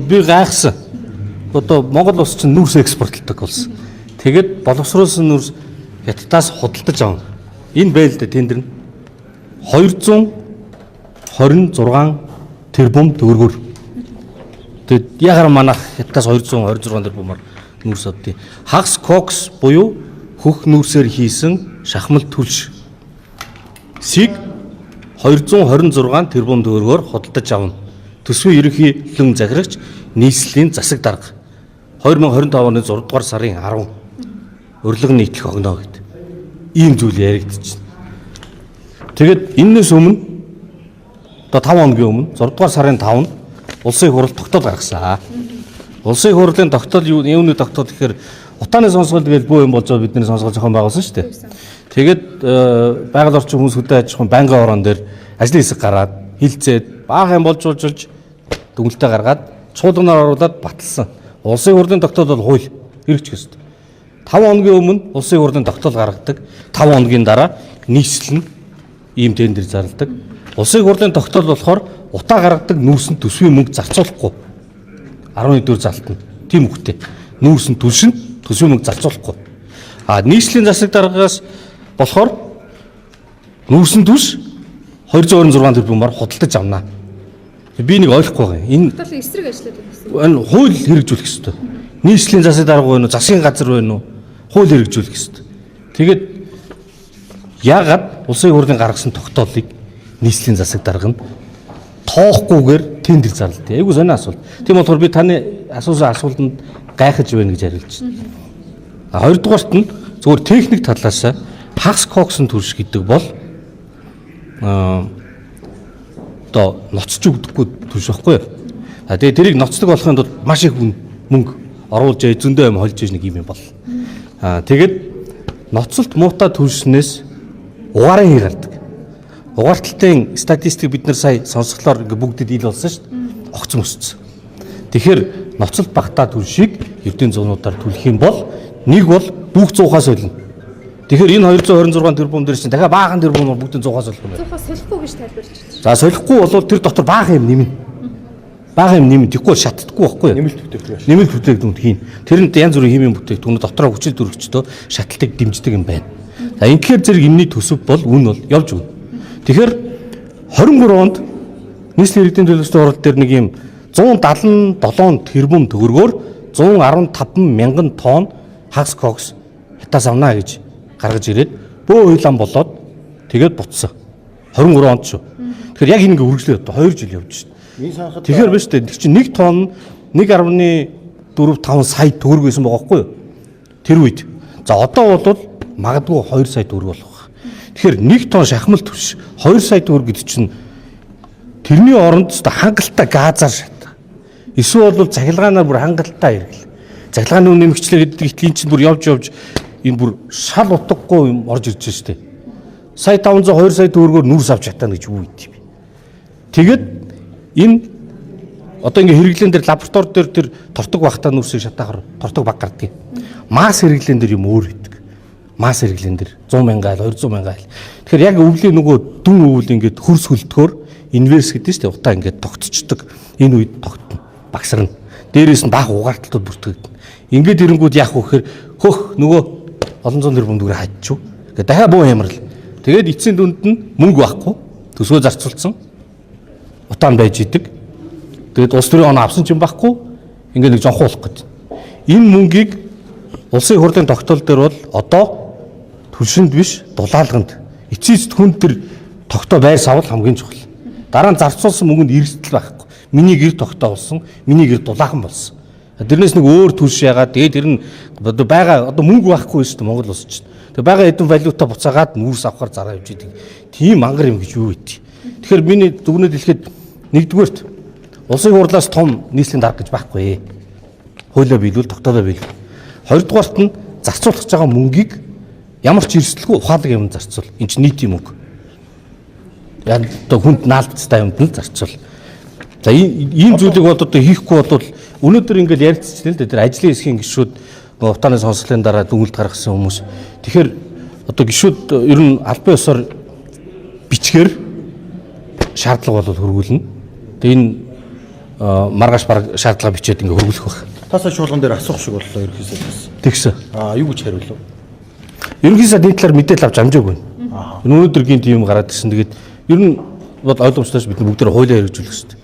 би гайхсан. Одоо Монгол улс чинь нүүрс экспортлдог болсон. Тэгээд боловсруулсан нүүрс Хятадаас худалдаж авна. Энэ байл дээ тендер нь 226 тэрбум төгрөгөөр. Тэгээд ягаар манайх Хятадаас 226 тэрбумаар нүүрс авдیں۔ Хагас кокс буюу хөх нүүрсээр хийсэн шахмал түлш сиг 226 тэрбум төгрөгөөр худалдаж авна. Төсвийн ерөнхийлөн захирагч нийслэлийн засаг дарга 2025 оны 6 дугаар сарын 10 урилга нийтлэх огноо гэдэг ийм зүйл яригдчихэв. Тэгээд энэс өмнө одоо 5 хоногийн өмнө 6 дугаар сарын 5-нд улсын хурал тогтоол гаргасан. Улсын хурлын тогтоол юуны тогтоол гэхээр утааны сонсгол гэж бөө юм болж байгаа бидний сонсгол зохион байгуулсан шүү дээ. Тэгээд байгаль орчин хүмүүс хөдөө аж ахуйн байнгын орон дээр ажлын хэсэг гараад хилцээд баахан болжуулж дүгнэлтээ гаргаад чуулганаар оруулаад баталсан. Улсын хурлын тогтоол бол хууль хэрэгжих ёстой. 5 хоногийн өмнө улсын хурлын тогтоол гаргадаг. 5 хоногийн дараа нийслэл нь ийм тендер зарладаг. Улсын хурлын тогтоол болохоор утаа гаргадаг нүүрсэнд төсвийн мөнгө зарцуулахгүй 11-р залтна. Тийм үгтэй. Нүүрсэнд түлшин төсвийн мөнгө зарцуулахгүй. Нийслэлийн засаг даргаас болохоор нүүрсэнд түлш 226 тэрбумаар худалдаж авнаа. Би нэг ойлгохгүй байгаа. Энэ тогтоолын эсрэг ажиллаад байна гэсэн. Энэ хууль хэрэгжүүлэх ёстой. Нийслэлийн засаг дарга байна уу, засгийн газар байна уу? Хууль хэрэгжүүлэх ёстой. Тэгээд яагаад улсын хурлын гаргасан тогтоолыг нийслэлийн засаг дарга нь тоохгүйгээр тендер зарлаа. Айгуу сонио асуулт. Тийм болохоор би таны асуусан асуултанд гайхаж байна гэж хариулж байна. Хоёрдугаарт нь зөвхөн техник талаас хагас коксын төрш гэдэг бол одоо ноцч өгдөггүй төрш байхгүй юу? Тэгээд тэрийг ноцдог болохын тулд маш их мөнгө оруулж зөндөө юм холж иж нэг юм бол. Тэгээд ноцолт муутай төрснөөс угаарын хий гардаг. Угаарталтын статистик бид нар сая сонсголоор ингээ бүгдэд ил болсон шүү дээ. Огцон өссөн. Тэгэхээр ноцолт багтаа төршийг эрдэнэ зуунуудаар түлхэх юм бол нэг бол бүх 100-аас солино. Тэгэхээр энэ 226 тэрбум дээр чинь дахиад баахан тэрбум бүгдийн 100-аас солих юм байна. 100-аас солихгүй гэж тайлбарлаж байна. За солихгүй бол тэр дотор баахан юм нэмнэ. Баахан юм нэмнэ. Тэгэхгүй шатдаггүй байхгүй юу? Нэмэлт бүтээгдэхүүн. Нэмэлт бүтээгдэхүүн хийн. Тэрэнд янз бүрийн химийн бүтээгдэхүүн дотроо хүчил төрөгчдөө шатлалтыг дэмждэг юм байна. За инхээр зэрэг энэний төсөв бол үн бол явж өгнө. Тэгэхээр 23 онд нийслэлийн иргэдийн төлөвлөлтийн хурал дээр нэг юм 177 тэрбум төгрөгөөр 115 мянган тонн хагас кокс Хятадаас авнаа гэж гаргаж ирээд бөө хуйлан болоод тэгээд буцсан. 23 онд шүү. Тэгэхээр яг ингэ үргэлжлээд 2 жил явж шүү. Тэгэхээр биш үү? Тэг чи 1 тонн 1.45 сая төгрөг байсан байгаа байхгүй юу? Тэр үед. За одоо бол магадгүй 2 сая төгрөг болох. Тэгэхээр 1 тонн шахмал түлш 2 сая төгрөг гэдэг чинь тэрний оронд хангалттай газар шат. Эсвэл бол цахилгаанаар бүр хангалттай хэрэглээ. Цахилгааны үн нэмэгчлээ гэдэг итгэлийн чинь бүр явж энэ бүр шал утгагүй юм орж ирж байна шүү дээ. Сая 500 2 сая төгрөгөөр нүүрс авч чадана гэж юу гэдэг юм. Тэгээд энэ одоо ингээ хэрэглэн дээр лаборатори дээр тэр тортог багтаа нүүрсийг шатаахаар тортог баг гардыг. Масс хэрэглэн дээр юм өөр гэдэг. Масс хэрэглэн дээр 100 мянган айл 200 мянган айл. Тэгэхээр яг өвлийн нөгөө дүн өвөл ингээд хөрс хөлтгөөр инверс гэдэг чинь утаа ингээд тогтцдог. Энэ үед тогтно. Багсарна. Дээрээс нь баах угаарталтууд бүртгэгдэнэ. Ингээд ирэнгүүд яах вэ гэхээр хөх нөгөө олон зуун тэрбум төгрөг хадчихв. Тэгээд дахиад буу ямарл. Тэгээд эцсийн дүнд нь мөнгө байхгүй. Төсвөө зарцуулсан. Утаан байж идэг. Тэгээд улс төрийн оноо авсан ч юм байхгүй. Ингээд нэг жонхуулах гэж. Энэ мөнгийг улсын хурлын тогтоол дээр бол одоо түлшинд биш дулаалганд эцэст хүн тэр тогтоо байр савал хамгийн чухал. Дараа нь зарцуулсан мөнгөнд эрсдэл байхгүй. Миний гэр тогтоо болсон, миний гэр дулаахан болсон. Тэрнээс нэг өөр түлш яагаад тэгээд тэр нь одоо байгаа одоо мөнгө байхгүй шүү дээ Монгол улс чинь. Тэгээд байгаа хэдэн валюта буцаагаад нүүрс авахар зараа явж идэг. Тийм мангар юм гэж юу вэ? Тэгэхээр миний дүгнэлт хэлэхэд нэгдүгээрт улсын хурлаас том нийслэлийн дарга гэж байхгүй. Хуулиа биелүүл, тогтоолоо биелүүл. Хоёрдугаарт нь зарцуулах гэж байгаа мөнгийг ямар ч эрсдэлгүй ухаалаг юм зарцуул. Энд чинь нийтийн мөнгө. Яг одоо хүнд наалдцтай юмд нь зарцуул. За ийм зүйлийг бол одоо хийхгүй бол өнөөдөр ингээд ярилцчихлээ л дээ. Тэр ажлын хэсгийн гишүүд утааны сонсголын дараа дүгнэлт гаргасан хүмүүс. Тэгэхээр одоо гишүүд ер нь албан ёсоор бичгээр шаардлага бол хөрвүүлнэ. Тэгээ энэ маргааш бараг шаардлага бичээд ингээ хөргөлөх байх. Тасаа шуулган дээр асуух шиг боллоо ерөөсөө бас. Тэгсэн. Юу гэж хариулв? Ерөнхийдөө энэ талаар мэдээлэл авч амжаагүй. Өнөөдөр гинт юм гараад ирсэн. Тэгээд ер нь бол ойлгомжтойч бид бүгд хуулиар хэрэгжүүлэх хэрэгтэй.